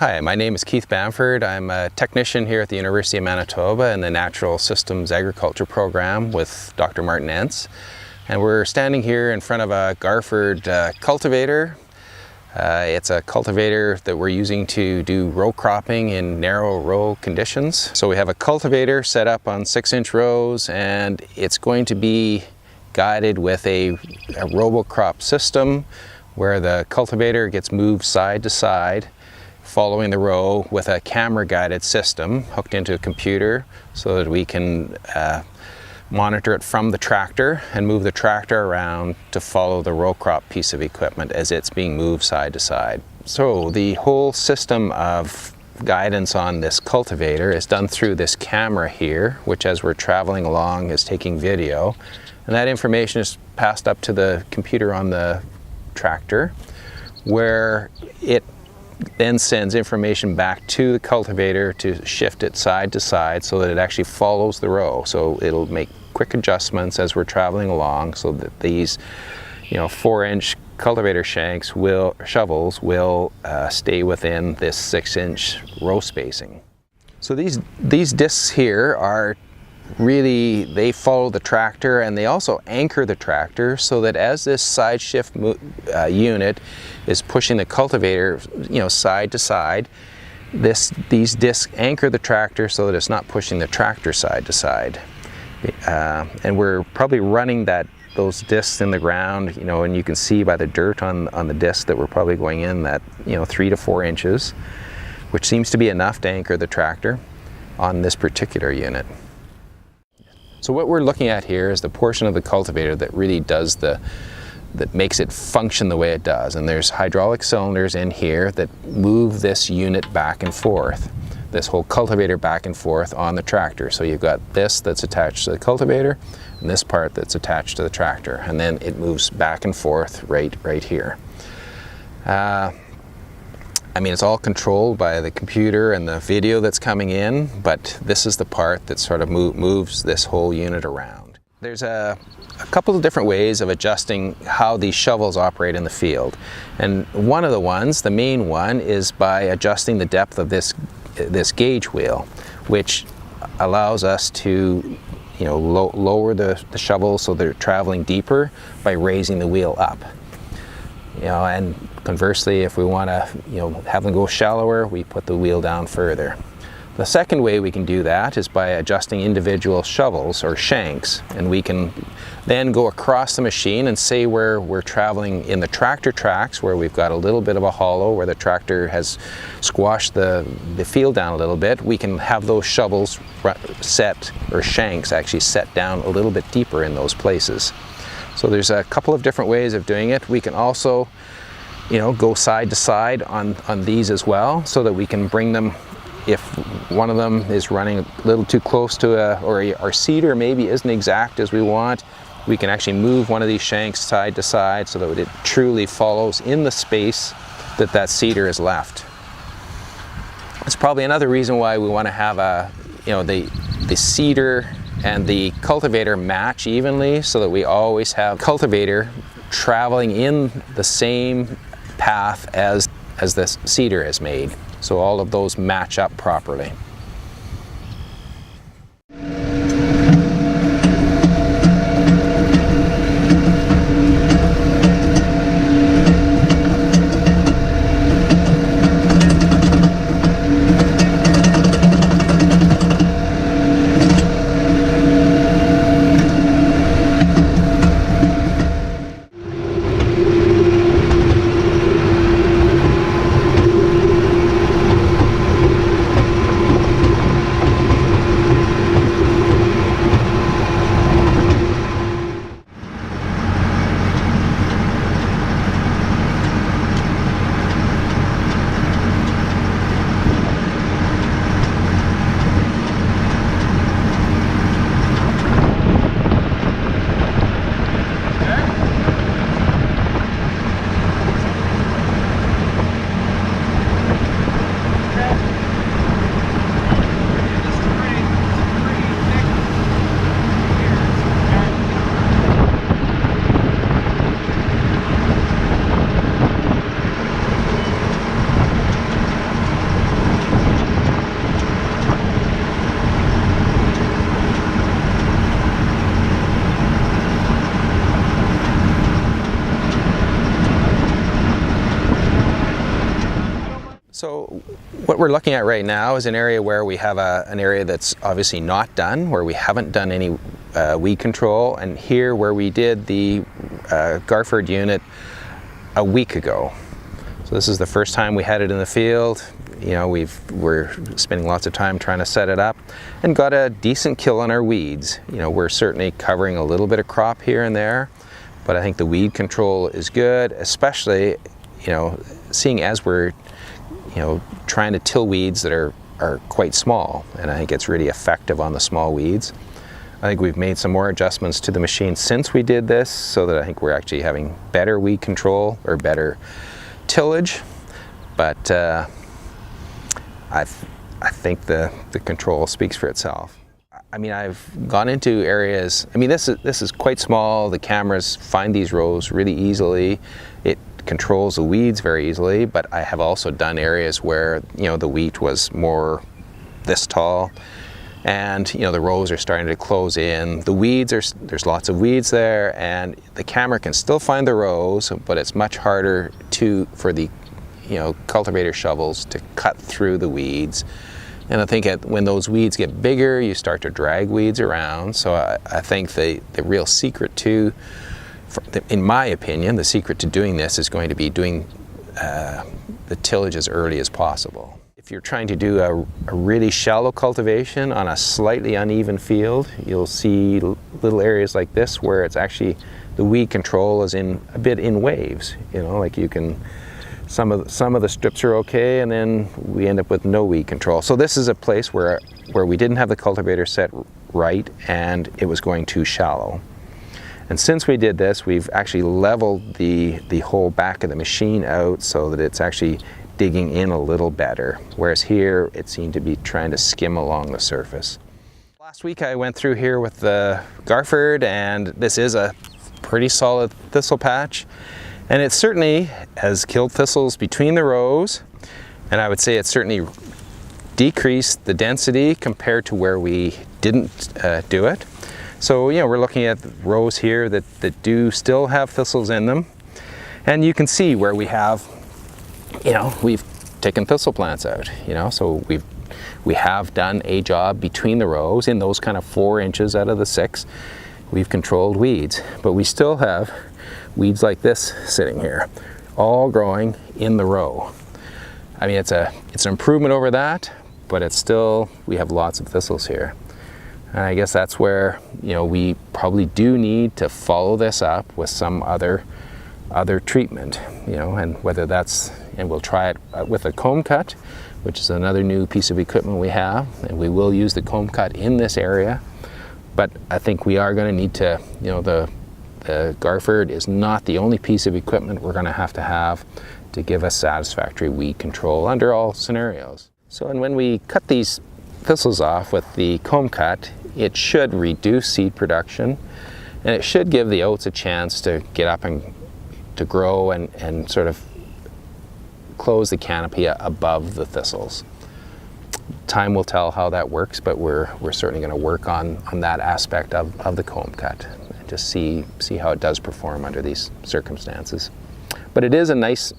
Hi, my name is Keith Bamford. I'm a technician here at the University of Manitoba in the Natural Systems Agriculture program with Dr. Martin Entz. And we're standing here in front of a Garford cultivator. It's a cultivator that we're using to do row cropping in narrow row conditions. So we have a cultivator set up on 6-inch rows, and it's going to be guided with a robo-crop system where the cultivator gets moved side to side following the row with a camera guided system hooked into a computer so that we can monitor it from the tractor and move the tractor around to follow the row crop piece of equipment as it's being moved side to side. So the whole system of guidance on this cultivator is done through this camera here, which as we're traveling along is taking video, and that information is passed up to the computer on the tractor, where it then sends information back to the cultivator to shift it side to side so that it actually follows the row. So it'll make quick adjustments as we're traveling along so that these 4-inch cultivator shovels will stay within this 6-inch row spacing. So these discs here are really, they follow the tractor, and they also anchor the tractor so that as this side shift unit is pushing the cultivator side to side, these discs anchor the tractor so that it's not pushing the tractor side to side. And we're probably running those discs in the ground, and you can see by the dirt on the disc that we're probably going in that 3 to 4 inches, which seems to be enough to anchor the tractor on this particular unit. So what we're looking at here is the portion of the cultivator that really does that makes it function the way it does. And there's hydraulic cylinders in here that move this unit back and forth, this whole cultivator back and forth on the tractor. So you've got this that's attached to the cultivator and this part that's attached to the tractor, and then it moves back and forth right here. It's all controlled by the computer and the video that's coming in, but this is the part that sort of moves this whole unit around. There's a couple of different ways of adjusting how these shovels operate in the field. And one of the ones, the main one, is by adjusting the depth of this gauge wheel, which allows us to lower the shovel so they're traveling deeper by raising the wheel up. And conversely, if we want to have them go shallower, we put the wheel down further. The second way we can do that is by adjusting individual shovels or shanks, and we can then go across the machine and say where we're traveling in the tractor tracks, where we've got a little bit of a hollow where the tractor has squashed the field down a little bit. We can have those shovels set, or shanks actually set down a little bit deeper in those places. So there's a couple of different ways of doing it. We can also go side to side on these as well, so that we can bring them, if one of them is running a little too close to or our seeder maybe isn't exact as we want, we can actually move one of these shanks side to side so that it truly follows in the space that seeder is left. It's probably another reason why we want to have the seeder and the cultivator match evenly, so that we always have cultivator traveling in the same path as the seeder is made. So all of those match up properly. So what we're looking at right now is an area where we have an area that's obviously not done, where we haven't done any weed control, and here where we did the Garford unit a week ago. So this is the first time we had it in the field. You know, we're spending lots of time trying to set it up and got a decent kill on our weeds. You know, we're certainly covering a little bit of crop here and there, but I think the weed control is good, especially, you know, seeing as we're, you know, trying to till weeds that are quite small, and I think it's really effective on the small weeds. I think we've made some more adjustments to the machine since we did this, so that I think we're actually having better weed control or better tillage, but I think the control speaks for itself. I mean, I've gone into areas, I mean, this is quite small. The cameras find these rows really easily. It controls the weeds very easily, but I have also done areas where, you know, the wheat was more this tall, and, you know, the rows are starting to close in. The weeds, there's lots of weeds there, and the camera can still find the rows, but it's much harder for the, you know, cultivator shovels to cut through the weeds. And I think when those weeds get bigger, you start to drag weeds around. So I think the real secret to, in my opinion, the secret to doing this is going to be doing the tillage as early as possible. If you're trying to do a really shallow cultivation on a slightly uneven field, you'll see little areas like this where it's actually, the weed control is a bit in waves. You know, like you can, some of the strips are okay, and then we end up with no weed control. So this is a place where we didn't have the cultivator set right, and it was going too shallow. And since we did this, we've actually leveled the whole back of the machine out so that it's actually digging in a little better, whereas here it seemed to be trying to skim along the surface. Last week I went through here with the Garford, and this is a pretty solid thistle patch, and it certainly has killed thistles between the rows, and I would say it's certainly decreased the density compared to where we didn't do it. So, you know, we're looking at rows here that do still have thistles in them, and you can see where we have, you know, we've taken thistle plants out, you know, so we have done a job between the rows in those kind of 4 inches out of the 6. We've controlled weeds, but we still have weeds like this sitting here, all growing in the row. I mean, it's an improvement over that, but it's still, we have lots of thistles here. And I guess that's where, you know, we probably do need to follow this up with some other treatment, you know, and whether that's, and we'll try it with a comb cut, which is another new piece of equipment we have, and we will use the comb cut in this area. But I think we are going to need to, you know, the Garford is not the only piece of equipment we're going to have to give us satisfactory weed control under all scenarios. So, and when we cut these thistles off with the comb cut, it should reduce seed production, and it should give the oats a chance to get up and to grow and sort of close the canopy above the thistles. Time will tell how that works, but we're certainly going to work on that aspect of the comb cut and just see how it does perform under these circumstances. But it is a nice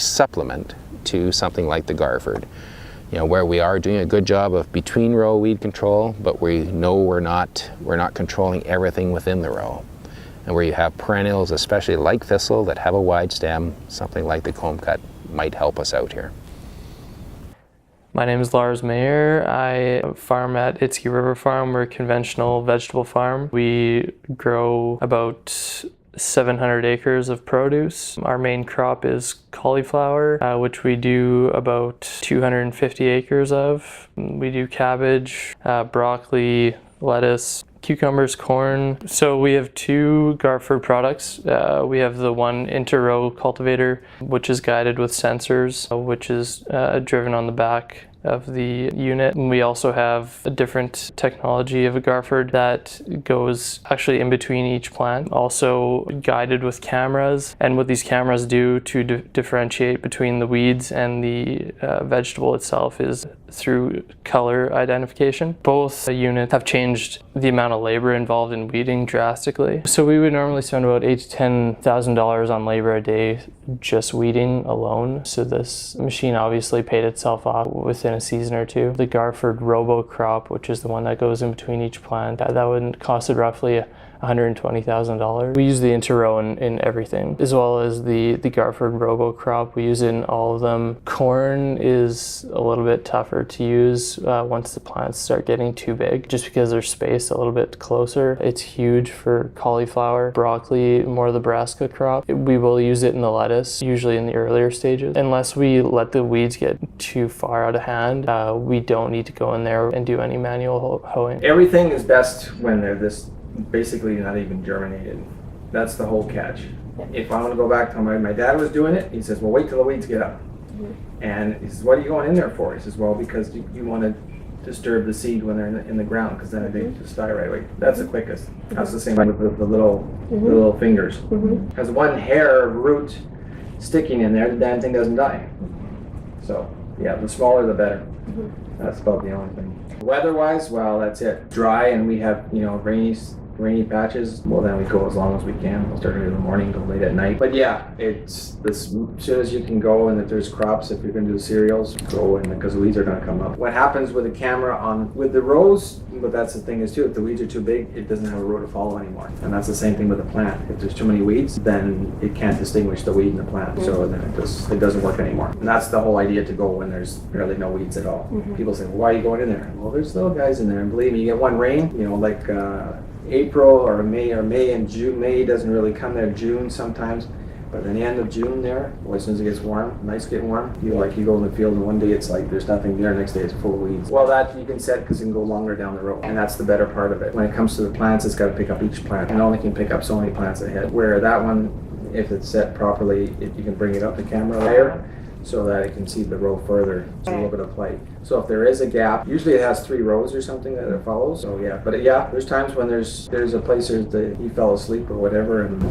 supplement to something like the Garford, you know, where we are doing a good job of between row weed control, but we know we're not controlling everything within the row. And where you have perennials, especially like thistle, that have a wide stem, something like the comb cut might help us out here. My name is Lars Meilleur. I farm at Itzke River Farm. We're a conventional vegetable farm. We grow about 700 acres of produce. Our main crop is cauliflower, which we do about 250 acres of. We do cabbage, broccoli, lettuce, cucumbers, corn. So we have 2 Garford products. We have the one inter-row cultivator, which is guided with sensors, which is driven on the back of the unit. And we also have a different technology of a Garford that goes actually in between each plant, also guided with cameras. And what these cameras do to differentiate between the weeds and the vegetable itself is through color identification. Both units have changed the amount of labor involved in weeding drastically. So we would normally spend about $8,000 to $10,000 on labor a day just weeding alone. So this machine obviously paid itself off within a season or two. The Garford robo crop, which is the one that goes in between each plant, that would costed roughly $120,000. We use the Interrow in everything, as well as the Garford robo crop. We use it in all of them. Corn is a little bit tougher to use once the plants start getting too big, just because they're spaced a little bit closer. It's huge for cauliflower, broccoli, more the brassica crop. We will use it in the lettuce, usually in the earlier stages. Unless we let the weeds get too far out of hand, we don't need to go in there and do any manual hoeing. Everything is best when they're this basically not even germinated. That's the whole catch. If I want to go back to how my dad was doing it, he says, well, wait till the weeds get up. And he says, what are you going in there for? He says, well, because you want to disturb the seed when they're in the ground, because then they just die right away. That's the quickest. That's the same with the little fingers. Because one hair root sticking in there, the damn thing doesn't die. So yeah, the smaller the better. That's about the only thing. Weather-wise, well, that's it. Dry, and we have, rainy patches. Well, then we go as long as we can. We'll start early in the morning, go late at night. But yeah, it's as soon as you can go, and if there's crops, if you're going to do cereals, go in, because the weeds are going to come up. What happens with the camera with the rows, but that's the thing is too, if the weeds are too big, it doesn't have a row to follow anymore. And that's the same thing with the plant. If there's too many weeds, then it can't distinguish the weed in the plant. So then it doesn't work anymore. And that's the whole idea, to go when there's barely no weeds at all. People say, well, why are you going in there? Well, there's little guys in there. And believe me, you get one rain, like April or May and June. May doesn't really come there, June sometimes. But at the end of June there, as soon as it gets warm, nice get warm, you go in the field and one day it's like there's nothing there, next day it's full of weeds. Well, that you can set because it can go longer down the road, and that's the better part of it. When it comes to the plants, it's got to pick up each plant, and only can pick up so many plants ahead. Where that one, if it's set properly, you can bring it up the camera higher so that it can see the row further. It's a little bit of light. So if there is a gap, usually it has 3 rows or something that it follows. So yeah, but yeah, there's times when there's a place where he fell asleep or whatever, and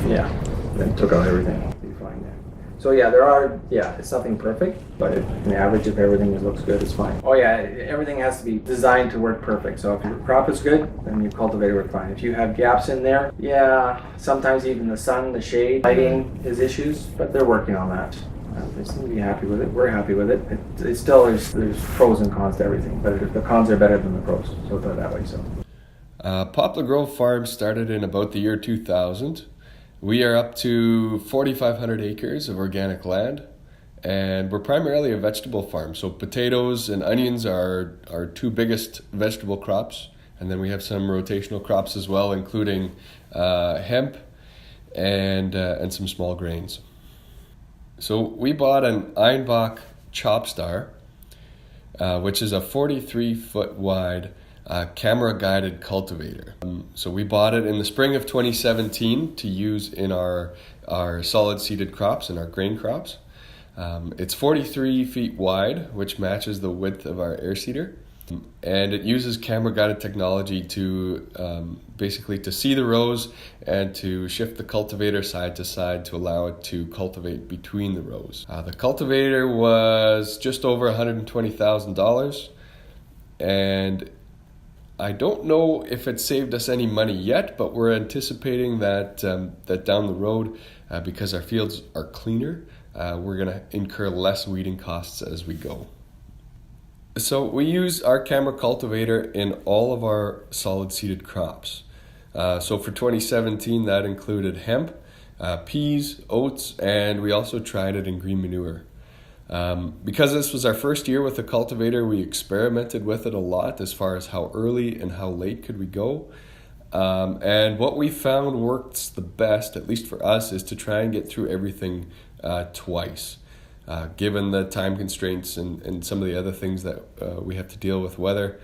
yeah, then took out everything. Be fine there. So yeah, it's nothing perfect, but in the average, if everything looks good, it's fine. Oh yeah, everything has to be designed to work perfect. So if your crop is good, then your cultivator works fine. If you have gaps in there, yeah, sometimes even the sun, the shade, lighting is issues, but they're working on that. They seem to be happy with it. We're happy with it. It's still, there's pros and cons to everything, but the cons are better than the pros. So put it that way. So, Poplar Grove Farm started in about the year 2000. We are up to 4,500 acres of organic land, and we're primarily a vegetable farm. So potatoes and onions are our 2 biggest vegetable crops, and then we have some rotational crops as well, including hemp and some small grains. So we bought an Einbach Chopstar, which is a 43-foot wide camera-guided cultivator. So we bought it in the spring of 2017 to use in our solid-seeded crops and our grain crops. It's 43 feet wide, which matches the width of our air seeder. And it uses camera-guided technology to basically to see the rows and to shift the cultivator side to side to allow it to cultivate between the rows. The cultivator was just over $120,000, and I don't know if it saved us any money yet, but we're anticipating that that down the road, because our fields are cleaner, we're going to incur less weeding costs as we go. So we use our camera cultivator in all of our solid seeded crops. So for 2017, that included hemp, peas, oats, and we also tried it in green manure. Because this was our first year with the cultivator, we experimented with it a lot as far as how early and how late could we go. And what we found works the best, at least for us, is to try and get through everything twice. Given the time constraints and some of the other things that we have to deal with weather,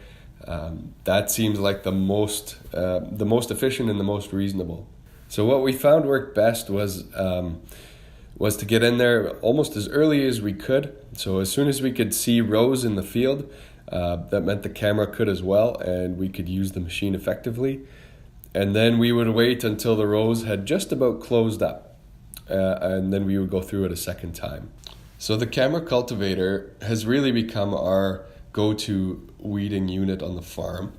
that seems like the most efficient and the most reasonable. So what we found worked best was to get in there almost as early as we could. So as soon as we could see rows in the field, that meant the camera could as well, and we could use the machine effectively. And then we would wait until the rows had just about closed up, and then we would go through it a second time. So the camera cultivator has really become our go-to weeding unit on the farm.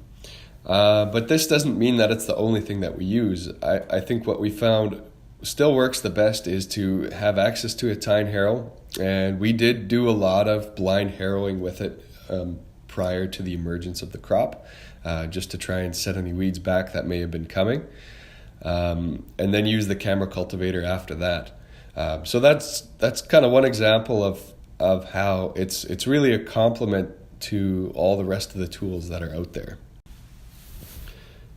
But this doesn't mean that it's the only thing that we use. I think what we found still works the best is to have access to a tine harrow, and we did do a lot of blind harrowing with it prior to the emergence of the crop, just to try and set any weeds back that may have been coming, and then use the camera cultivator after that. So that's kind of one example of how it's really a complement to all the rest of the tools that are out there.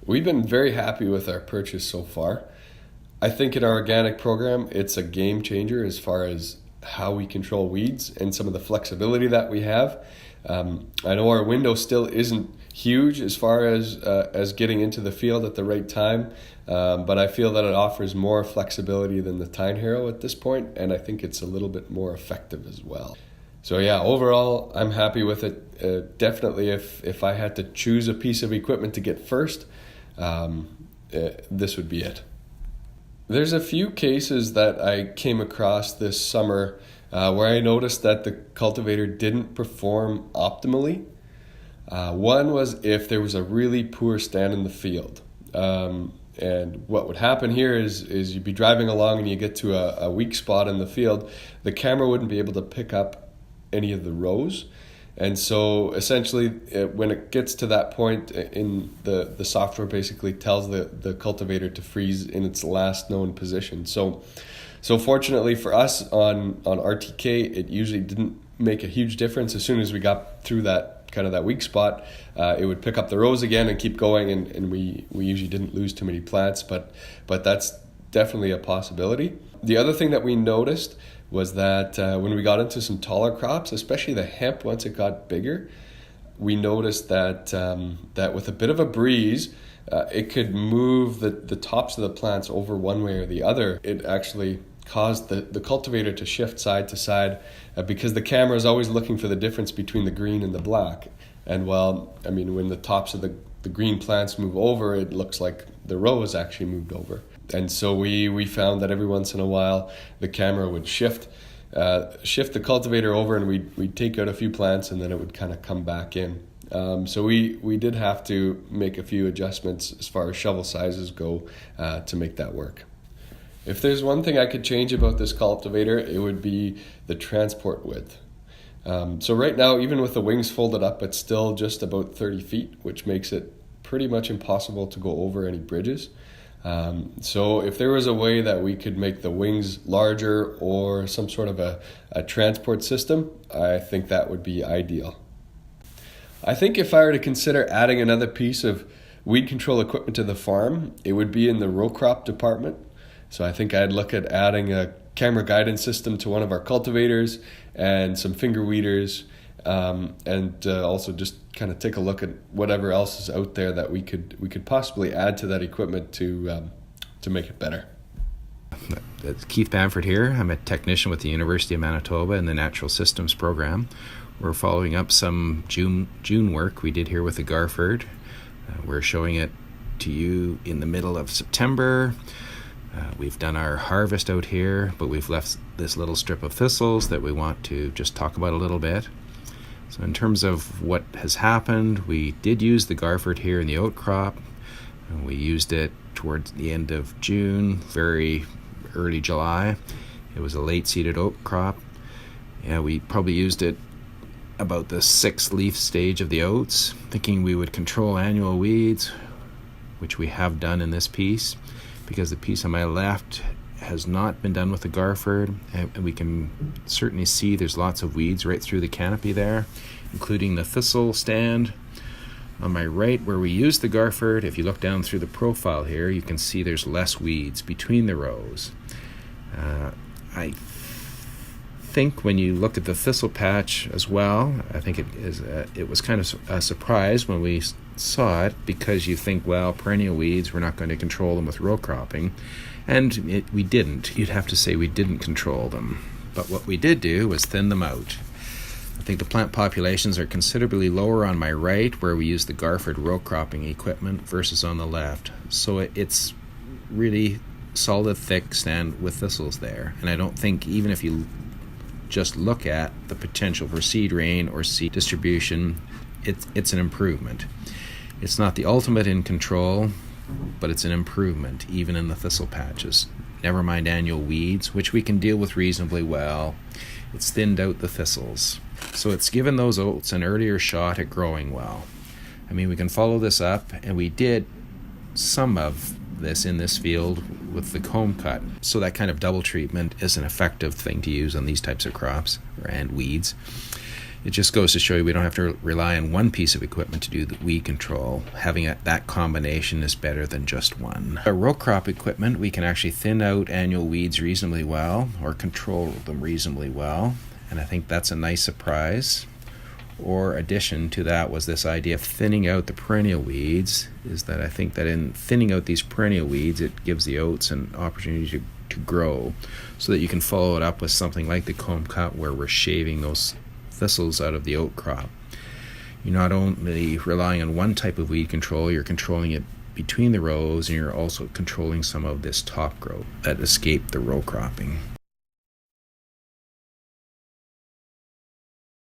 We've been very happy with our purchase so far. I think in our organic program, it's a game changer as far as how we control weeds and some of the flexibility that we have. I know our window still isn't huge as far as getting into the field at the right time, but I feel that it offers more flexibility than the tine harrow at this point, and I think it's a little bit more effective as well. So yeah, overall, I'm happy with it. Definitely, if I had to choose a piece of equipment to get first, this would be it. There's a few cases that I came across this summer where I noticed that the cultivator didn't perform optimally. One was if there was a really poor stand in the field. And what would happen here is you'd be driving along and you get to a weak spot in the field. The camera wouldn't be able to pick up any of the rows. And so essentially when it gets to that point in the software basically tells the cultivator to freeze in its last known position. So fortunately for us on RTK, it usually didn't make a huge difference. As soon as we got through that weak spot, it would pick up the rows again and keep going, and we usually didn't lose too many plants, but that's definitely a possibility. The other thing that we noticed was that when we got into some taller crops, especially the hemp, once it got bigger, we noticed that that with a bit of a breeze, it could move the tops of the plants over one way or the other. It actually caused the cultivator to shift side to side because the camera is always looking for the difference between the green and the black. And when the tops of the green plants move over, it looks like the row has actually moved over. And so we found that every once in a while the camera would shift the cultivator over, and we'd take out a few plants, and then it would kind of come back in. So we did have to make a few adjustments as far as shovel sizes go to make that work. If there's one thing I could change about this cultivator, it would be the transport width. So right now, even with the wings folded up, it's still just about 30 feet, which makes it pretty much impossible to go over any bridges. So if there was a way that we could make the wings larger or some sort of a transport system, I think that would be ideal. I think if I were to consider adding another piece of weed control equipment to the farm, it would be in the row crop department. So I think I'd look at adding a camera guidance system to one of our cultivators and some finger weeders, and also just kind of take a look at whatever else is out there that we could possibly add to that equipment to make it better. It's Keith Bamford here. I'm a technician with the University of Manitoba in the Natural Systems program. We're following up some June work we did here with the Garford. We're showing it to you in the middle of September. We've done our harvest out here, but we've left this little strip of thistles that we want to just talk about a little bit. So in terms of what has happened, we did use the Garford here in the oat crop. We used it towards the end of June, very early July. It was a late seeded oat crop. Yeah, we probably used it about the 6th leaf stage of the oats, thinking we would control annual weeds, which we have done in this piece, because the piece on my left has not been done with the Garford, and we can certainly see there's lots of weeds right through the canopy there, including the thistle stand. On my right, where we used the Garford, if you look down through the profile here, you can see there's less weeds between the rows. I think when you look at the thistle patch as well, I think it was kind of a surprise when we saw it, because you think, well, perennial weeds, we're not going to control them with row cropping, and we didn't. You'd have to say we didn't control them, but what we did do was thin them out. I think the plant populations are considerably lower on my right, where we use the Garford row cropping equipment, versus on the left. So it's really solid, thick stand with thistles there, and I don't think, even if you just look at the potential for seed rain or seed distribution, it's an improvement. It's not the ultimate in control, but it's an improvement, even in the thistle patches. never mind annual weeds, which we can deal with reasonably well. It's thinned out the thistles. So it's given those oats an earlier shot at growing well. I mean, we can follow this up, and we did some of this in this field with the comb cut. So that kind of double treatment is an effective thing to use on these types of crops and weeds. It just goes to show you we don't have to rely on one piece of equipment to do the weed control. Having that combination is better than just one. Our row crop equipment, we can actually thin out annual weeds reasonably well or control them reasonably well. And I think that's a nice surprise. Or addition to that was this idea of thinning out the perennial weeds, is that I think that in thinning out these perennial weeds, it gives the oats an opportunity to grow so that you can follow it up with something like the comb cut where we're shaving those thistles out of the oat crop. You're not only relying on one type of weed control, you're controlling it between the rows, and you're also controlling some of this top growth that escaped the row cropping.